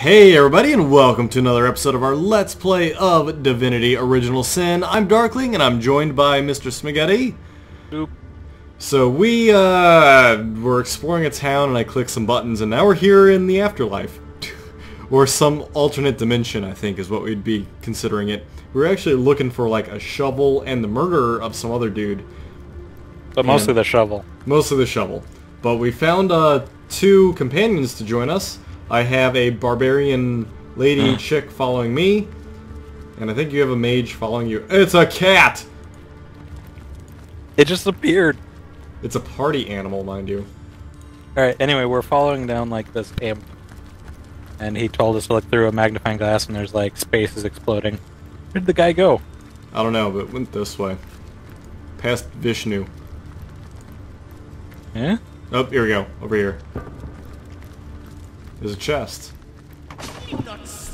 Hey everybody, and welcome to another episode of our Let's Play of Divinity Original Sin. I'm Darkling, and I'm joined by Mr. Smiggetti. Boop. So we were exploring a town, and I clicked some buttons, and now we're here in the afterlife. Or some alternate dimension, I think, is what we'd be considering it. We were actually looking for, like, a shovel and the murderer of some other dude. But mostly the shovel. Mostly the shovel. But we found two companions to join us. I have a barbarian lady chick following me, and I think you have a mage following you. It's a cat! It just appeared. It's a party animal, mind you. Alright, anyway, we're following down, like, this imp. And he told us to look through a magnifying glass and there's, like, spaces exploding. Where'd the guy go? I don't know, but it went this way. Past Vishnu. Yeah? Oh, here we go. Over here. There's a chest. Nice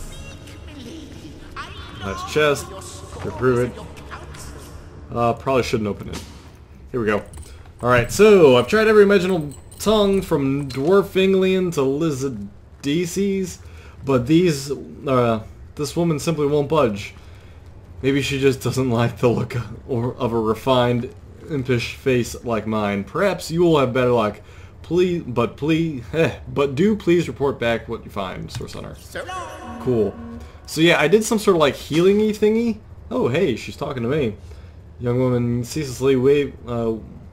chest. Go through it. Probably shouldn't open it. Here we go. Alright, so I've tried every imaginable tongue from Dwarfingalian to Lizardices, but this woman simply won't budge. Maybe she just doesn't like the look of a refined, impish face like mine. Perhaps you will have better luck. But do please report back what you find, Source Hunter. Cool. So yeah, I did some sort of like healing-y thingy. Oh hey, she's talking to me. Young woman ceaselessly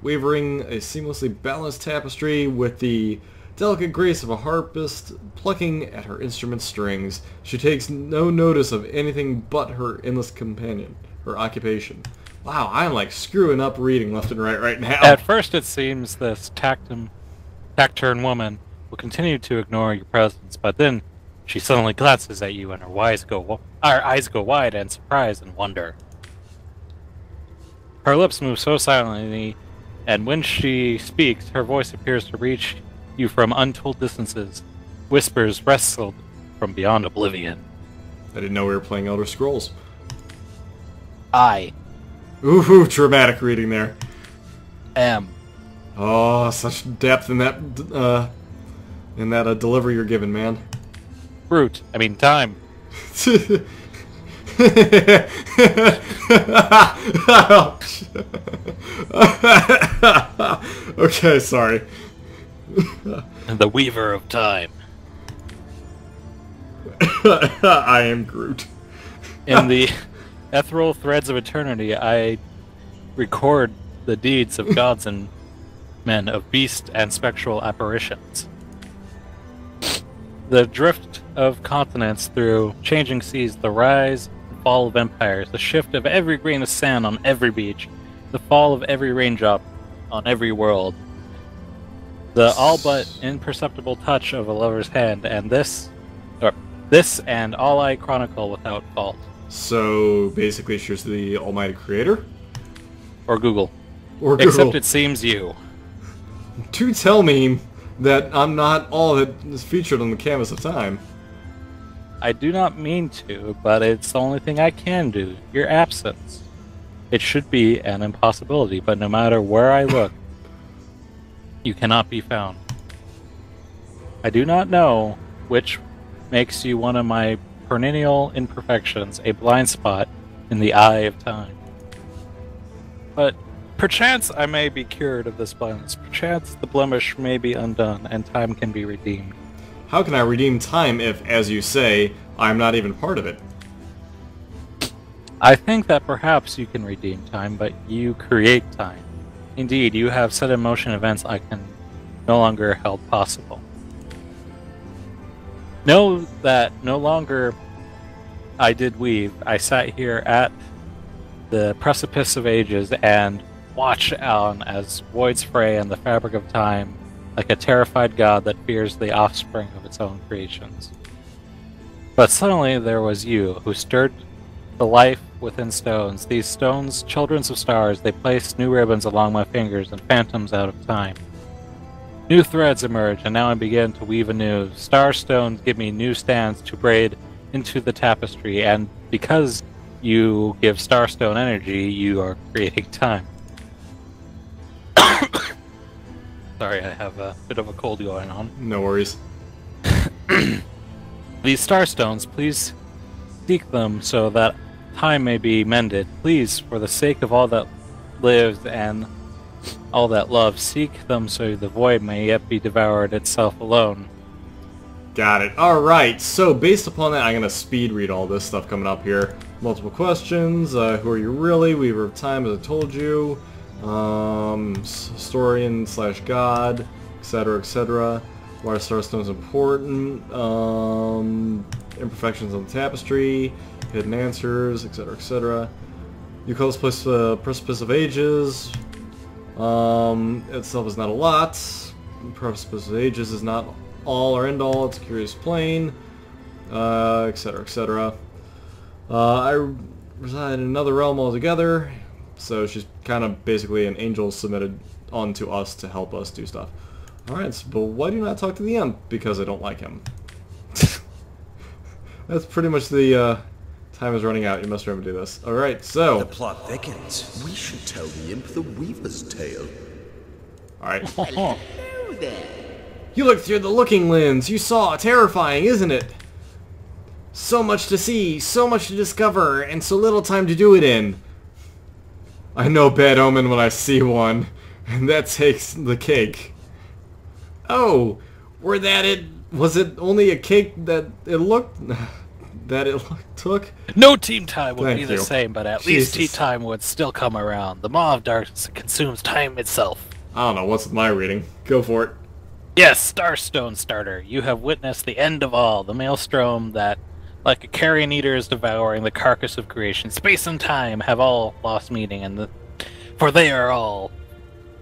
wavering a seamlessly balanced tapestry with the delicate grace of a harpist plucking at her instrument strings. She takes no notice of anything but her endless companion, her occupation. Wow, I'm like screwing up reading left and right now. At first it seems this taciturn woman will continue to ignore your presence, but then she suddenly glances at you and her eyes go wide in surprise and wonder. Her lips move so silently, and when she speaks, her voice appears to reach you from untold distances, whispers wrestled from beyond oblivion. I didn't know we were playing Elder Scrolls. I Ooh, dramatic reading there. am. Oh, such depth in that delivery you're giving, man. Brute. I mean, time. Okay, sorry. The Weaver of Time. I am Groot. In the ethereal threads of eternity, I record the deeds of gods and men, of beast and spectral apparitions. The drift of continents through changing seas, the rise and fall of empires, the shift of every grain of sand on every beach, the fall of every raindrop on every world, the all but imperceptible touch of a lover's hand, and this and all I chronicle without fault. So, basically she's the almighty creator? Or Google. Or Google. Except it seems you. Do tell me that I'm not all that is featured on the canvas of time. I do not mean to, but it's the only thing I can do. Your absence. It should be an impossibility, but no matter where I look, you cannot be found. I do not know which makes you one of my perennial imperfections, a blind spot in the eye of time. But perchance I may be cured of this blindness. Perchance the blemish may be undone, and time can be redeemed. How can I redeem time if, as you say, I'm not even part of it? I think that perhaps you can redeem time, but you create time. Indeed, you have set in motion events I can no longer held possible. Know that no longer I did weave. I sat here at the precipice of ages and watch on as voids fray and the fabric of time, like a terrified god that fears the offspring of its own creations. But suddenly there was you, who stirred the life within stones. These stones, children of stars, they placed new ribbons along my fingers and phantoms out of time. New threads emerge, and now I begin to weave anew. Star stones give me new stands to braid into the tapestry, and because you give starstone energy, you are creating time. Sorry, I have a bit of a cold going on. No worries. These starstones, please seek them so that time may be mended. Please, for the sake of all that lives and all that loves, seek them so the void may yet be devoured itself alone. Got it. Alright, so based upon that, I'm going to speed read all this stuff coming up here. Multiple questions. Who are you really? Weaver of Time, as I told you. Historian / God, etc., etc. Why are starstones important? Imperfections on the tapestry. Hidden answers, etc., etc. You call this place the Precipice of Ages. Itself is not a lot. Precipice of Ages is not all or end all. It's a curious plane, etc., etc. I reside in another realm altogether, so she's kind of basically an angel submitted onto us to help us do stuff. Alright, so, but why do you not talk to the imp? Because I don't like him. That's pretty much the time is running out. You must remember to do this. Alright, so... The plot thickens. We should tell the imp the Weaver's tale. Alright. Hello there. You looked through the looking lens. You saw. Terrifying, isn't it? So much to see, so much to discover, and so little time to do it in. I know bad omen when I see one, and that takes the cake. Oh, were that it? Was it only a cake that it looked... took? No team time would Thank be the you. same, but at least tea Jesus. time would still come around. The maw of darkness consumes time itself. I don't know, what's with my reading? Go for it. Yes, Starstone Starter, you have witnessed the end of all, the maelstrom that, like a carrion eater, is devouring the carcass of creation. Space and time have all lost meaning, for they are all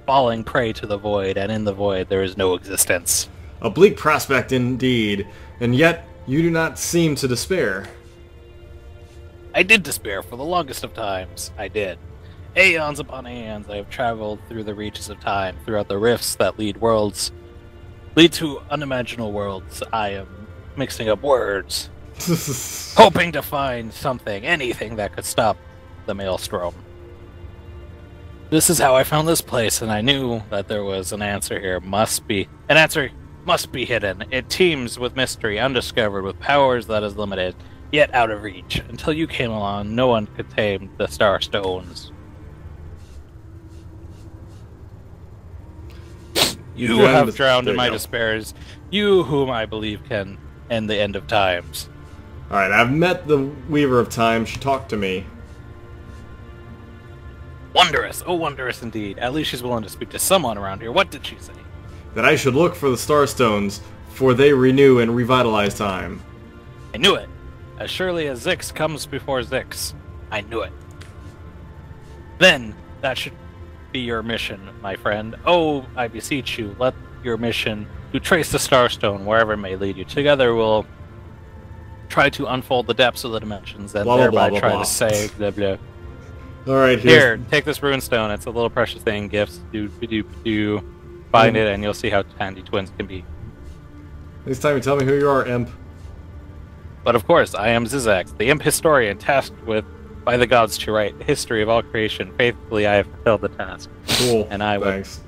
falling prey to the void, and in the void there is no existence. A bleak prospect indeed, and yet you do not seem to despair. I did despair for the longest of times. I did. Aeons upon aeons I have traveled through the reaches of time, throughout the rifts that lead to unimaginable worlds. I am mixing up words, hoping to find something, anything that could stop the maelstrom. This is how I found this place, and I knew that there was an answer here. An answer must be hidden. It teems with mystery, undiscovered, with powers that is limited, yet out of reach. Until you came along, no one could tame the Star Stones. You have drowned in my despairs. You whom I believe can end the end of times. Alright, I've met the Weaver of Time. She talked to me. Wondrous. Oh, wondrous indeed. At least she's willing to speak to someone around here. What did she say? That I should look for the Starstones, for they renew and revitalize time. I knew it. As surely as Zix comes before Zix. I knew it. Then, that should be your mission, my friend. Oh, I beseech you, let your mission to trace the Starstone wherever it may lead you. Together we'll try to unfold the depths of the dimensions and Blah, blah, thereby blah, try blah, to save blah blah. Alright, Here, take this rune stone. It's a little precious thing. Gifts. Do. Find it and you'll see how handy twins can be. Next time you tell me who you are, imp. But of course, I am Zizax, the imp historian tasked with by the gods to write history of all creation. Faithfully, I have fulfilled the task. Cool. And I Thanks.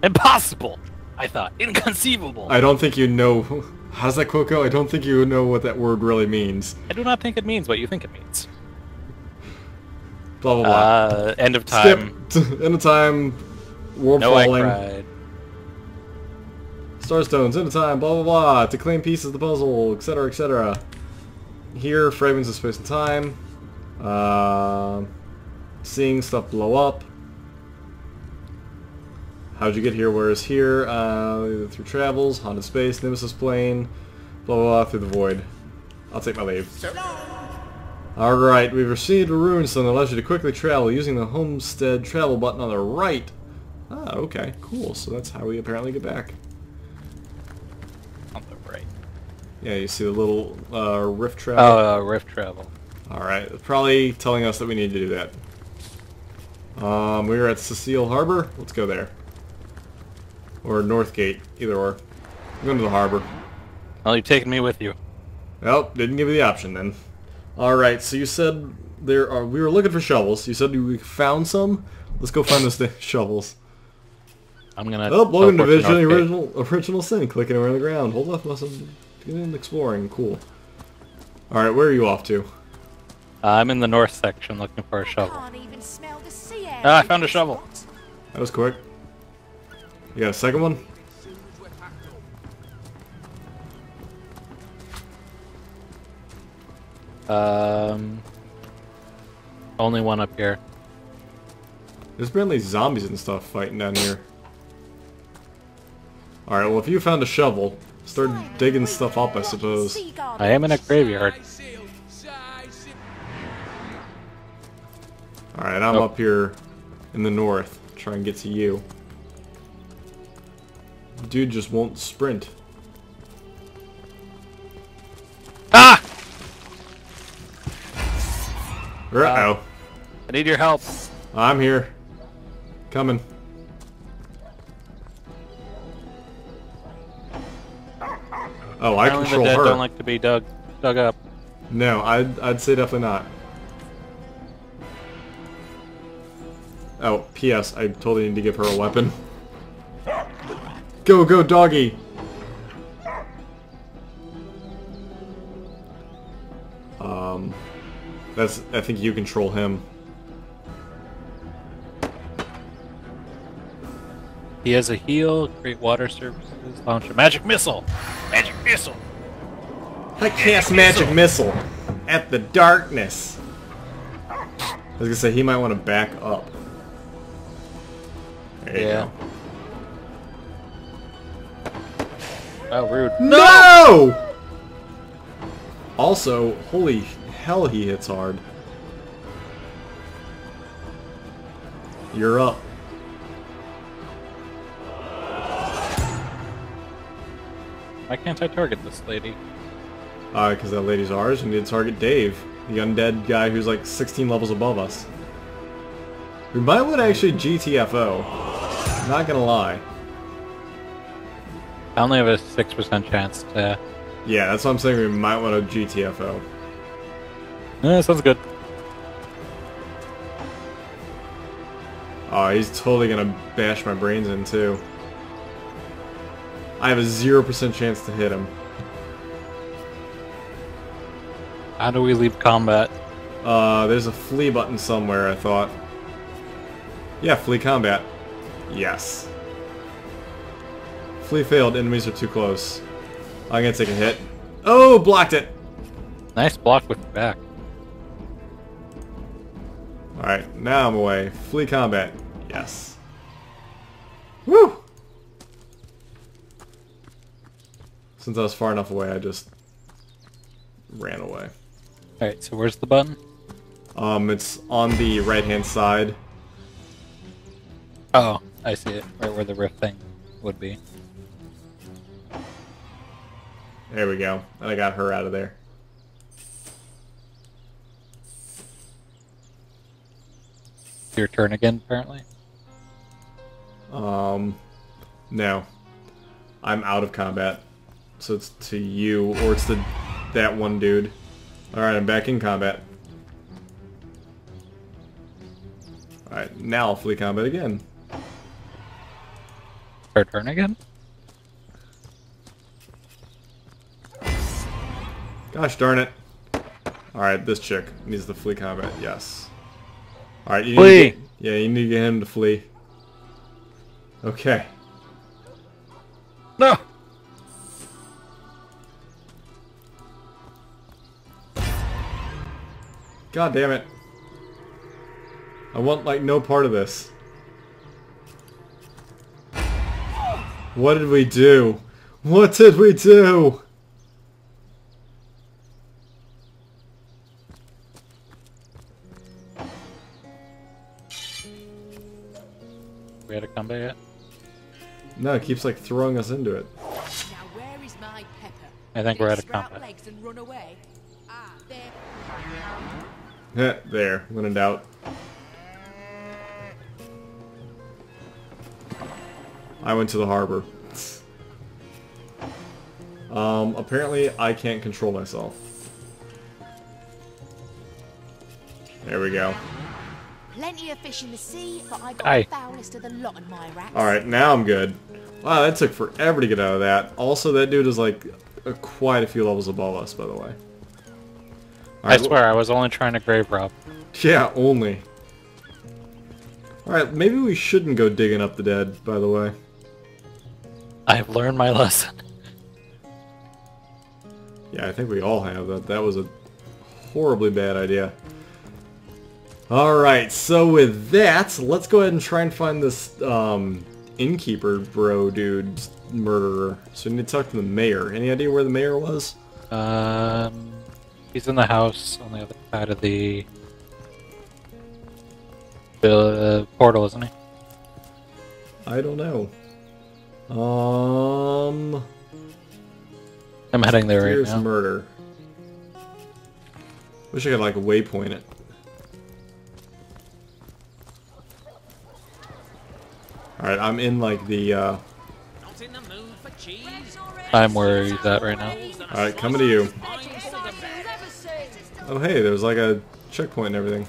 Impossible! I thought. Inconceivable! I don't think you know... How's that quote go? I don't think you know what that word really means. I do not think it means what you think it means. Blah, blah, blah. End of time. Skip. End of time. World No, I falling. cried. Starstones, end of time, blah, blah, blah. To claim pieces of the puzzle, etc., etc. Here, fragments of space and time. Seeing stuff blow up. How'd you get here? Where is here? Through travels, haunted space, nemesis plane, blah blah blah, through the void. I'll take my leave. So long. Alright, we've received a rune stone that allows you to quickly travel using the homestead travel button on the right. Ah, okay, cool. So that's how we apparently get back. On the right. Yeah, you see the little rift travel? Oh, rift travel. Alright, it's probably telling us that we need to do that. We are at Cecile Harbor. Let's go there. Or Northgate, either or. I'm going to the harbor. Well, you're taking me with you. Well, didn't give you the option then. Alright, so you said we were looking for shovels. You said we found some? Let's go find those shovels. I'm gonna... Oh, welcome to teleport Vision Northgate. Original Sin. Clicking around the ground. Hold off, must begin exploring. Cool. Alright, where are you off to? I'm in the north section looking for a shovel. Can't even smell the sea air. Ah, I found a shovel. That was quick. You got a second one? Only one up here. There's apparently zombies and stuff fighting down here. Alright, well if you found a shovel, start digging stuff up, I suppose. I am in a graveyard. Alright, I'm up here in the north, try and get to you. Dude just won't sprint. Ah! Uh-oh. I need your help. I'm here. Coming. Oh, I Apparently control the dead her. don't like to be dug up. No, I'd say definitely not. Oh, P.S. I totally need to give her a weapon. Go, go, doggy! I think you control him. He has a heal, create water services, launch a magic missile! Magic missile! I cast magic missile at the darkness. I was gonna say he might want to back up. There you go. Oh, rude. No! Also, holy hell, he hits hard. You're up. Why can't I target this lady? Because that lady's ours, and need to target Dave, the undead guy who's like 16 levels above us. We might want to actually GTFO. Not gonna lie. I only have a 6% chance to... Yeah, that's what I'm saying, we might want to GTFO. Sounds good. Oh, he's totally gonna bash my brains in, too. I have a 0% chance to hit him. How do we leave combat? There's a flee button somewhere, I thought. Yeah, flee combat. Yes. Flee failed, enemies are too close. I'm gonna take a hit. Oh, blocked it! Nice block with your back. Alright, now I'm away. Flee combat. Yes. Woo! Since I was far enough away, I just ran away. Alright, so where's the button? It's on the right-hand side. Oh, I see it. Right where the rift thing would be. There we go. And I got her out of there. Your turn again, apparently? No. I'm out of combat. So it's to you, or it's to that one dude. Alright, I'm back in combat. Alright, now I'll flee combat again. Her turn again? Gosh darn it. Alright, this chick needs to flee combat, yes. Alright, you Flee! need to get, yeah, you need to get him to flee. Okay. No! God damn it. I want, like, no part of this. What did we do? What did we do? We had a combat yet? No, it keeps, like, throwing us into it. Now where is my pepper? I think we're Did out it of sprout combat. legs and run away? Ah, there. There, when in doubt. I went to the harbor. Apparently I can't control myself. There we go. Plenty of fish in the sea, but I got Aye. the foulest of the lot in my racks. Alright, now I'm good. Wow, that took forever to get out of that. Also, that dude is like quite a few levels above us, by the way. I swear, I was only trying to grave rob. Yeah, only. Alright, maybe we shouldn't go digging up the dead, by the way. I've learned my lesson. Yeah, I think we all have. That was a horribly bad idea. Alright, so with that, let's go ahead and try and find this innkeeper bro dude murderer. So we need to talk to the mayor. Any idea where the mayor was? He's in the house on the other side of the portal, isn't he? I don't know. I'm heading there right Here's now. murder. Wish I could like waypoint it. Alright, I'm in like the I'm where he's at right now. Alright, coming to you. Oh hey, there's like a checkpoint and everything.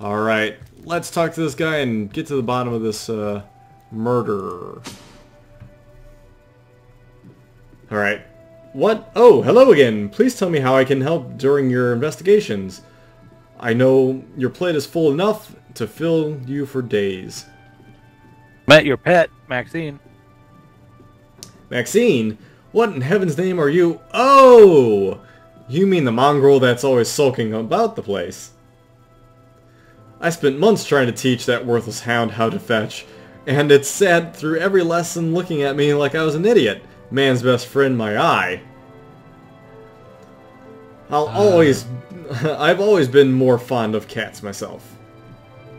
Alright, let's talk to this guy and get to the bottom of this murderer. Alright. What? Oh, hello again. Please tell me how I can help during your investigations. I know your plate is full enough to fill you for days. Met your pet, Maxine. Maxine? What in heaven's name are you? Oh! You mean the mongrel that's always sulking about the place. I spent months trying to teach that worthless hound how to fetch, and it sat through every lesson looking at me like I was an idiot. Man's best friend, my eye. I've always been more fond of cats myself.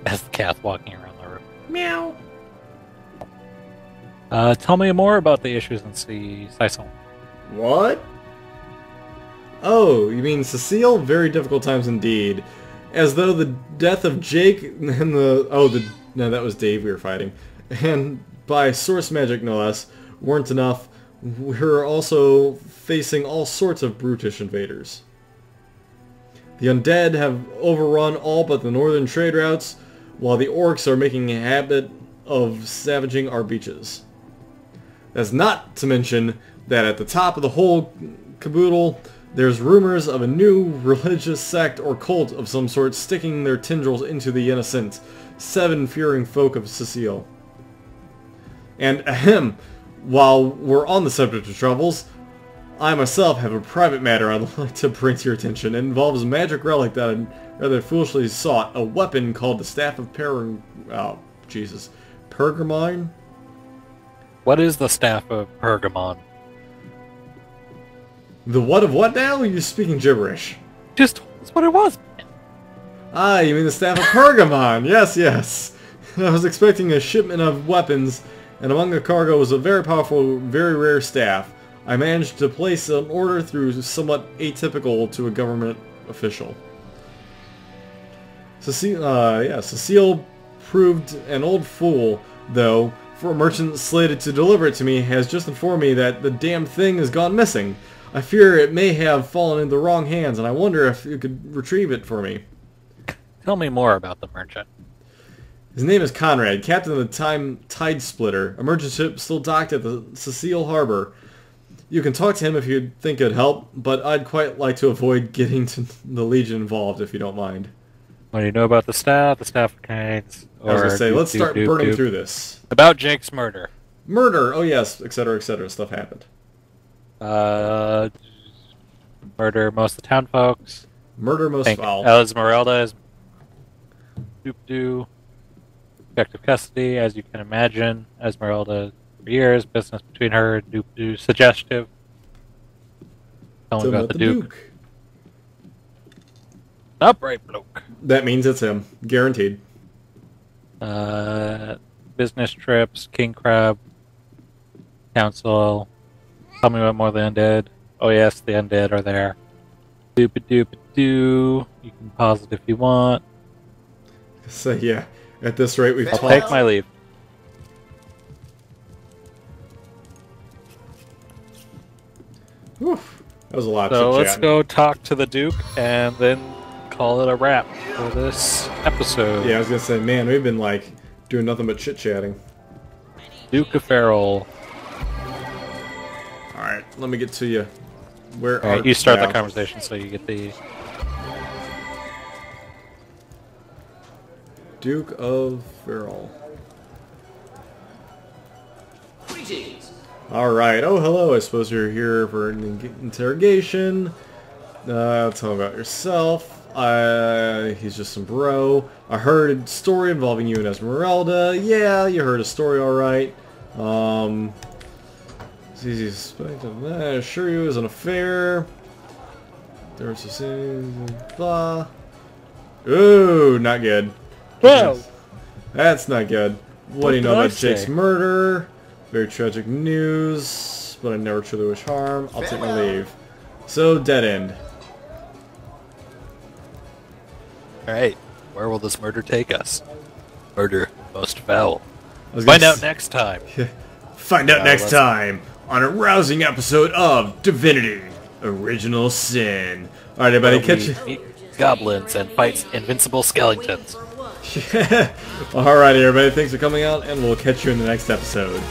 As the cat walking around the room. Meow. Tell me more about the issues in Sison. What? Oh, you mean Cecile? Very difficult times indeed. As though the death of Jake and no, that was Dave we were fighting, and by source magic no less, weren't enough. We're also facing all sorts of brutish invaders. The undead have overrun all but the northern trade routes, while the orcs are making a habit of savaging our beaches. That's not to mention that at the top of the whole caboodle, there's rumors of a new religious sect or cult of some sort sticking their tendrils into the innocent, seven-fearing folk of Cecile. And ahem, while we're on the subject of troubles, I myself have a private matter I'd like to bring to your attention. It involves a magic relic that I rather foolishly sought, a weapon called the Staff of Pergamon? What is the Staff of Pergamon? The what of what now? You're speaking gibberish. Just, that's what it was. Ah, you mean the Staff of Pergamon. Yes, yes. I was expecting a shipment of weapons, and among the cargo was a very powerful, very rare staff. I managed to place an order through somewhat atypical to a government official. Cecile proved an old fool, though, for a merchant slated to deliver it to me has just informed me that the damn thing has gone missing. I fear it may have fallen into the wrong hands, and I wonder if you could retrieve it for me. Tell me more about the merchant. His name is Conrad, captain of the Tide Splitter, a merchant ship still docked at the Cecile Harbor. You can talk to him if you think it'd help, but I'd quite like to avoid getting to the Legion involved if you don't mind. What do you know about the staff of Canes? I was going to say, let's start burning through this. About Jake's murder. Murder! Oh yes, etc., stuff happened. Murder most of the town folks. Murder most foul. Esmeralda is doop-doo. Effective custody, as you can imagine. Esmeralda for years, business between her and doop-doo. Suggestive. Tell me about the Duke. Upright bloke. That means it's him. Guaranteed. Business trips, King Crab, Council. Tell me about more of the undead. Oh yes, the undead are there. Doop-a-doop-a-doo. You can pause it if you want. So yeah, at this rate we've I'll take my leave. Whew, that was a lot. So let's go talk to the Duke and then call it a wrap for this episode. Yeah, I was gonna say, man, we've been like doing nothing but chit-chatting. Duke of Farrell. Alright, let me get to you. Where Alright, are you start the yeah. conversation so you get the... Duke of Farrell. Greetings. Alright, oh hello, I suppose you're here for an interrogation. Tell me about yourself. He's just some bro. I heard a story involving you and Esmeralda. Yeah, you heard a story alright. It's easy to suspect. I assure you it was an affair. There was a blah. Ooh, not good. Whoa! That's not good. What do you know did I about Jake's say? murder? Very tragic news, but I never truly wish harm. I'll take my leave. So, dead end. Alright, where will this murder take us? Murder most foul. I was gonna Find out s- next time. Find out next let's- time on a rousing episode of Divinity: Original Sin. All right, everybody, Where catch we you. meet goblins and fights invincible skeletons. All right, everybody, thanks for coming out, and we'll catch you in the next episode.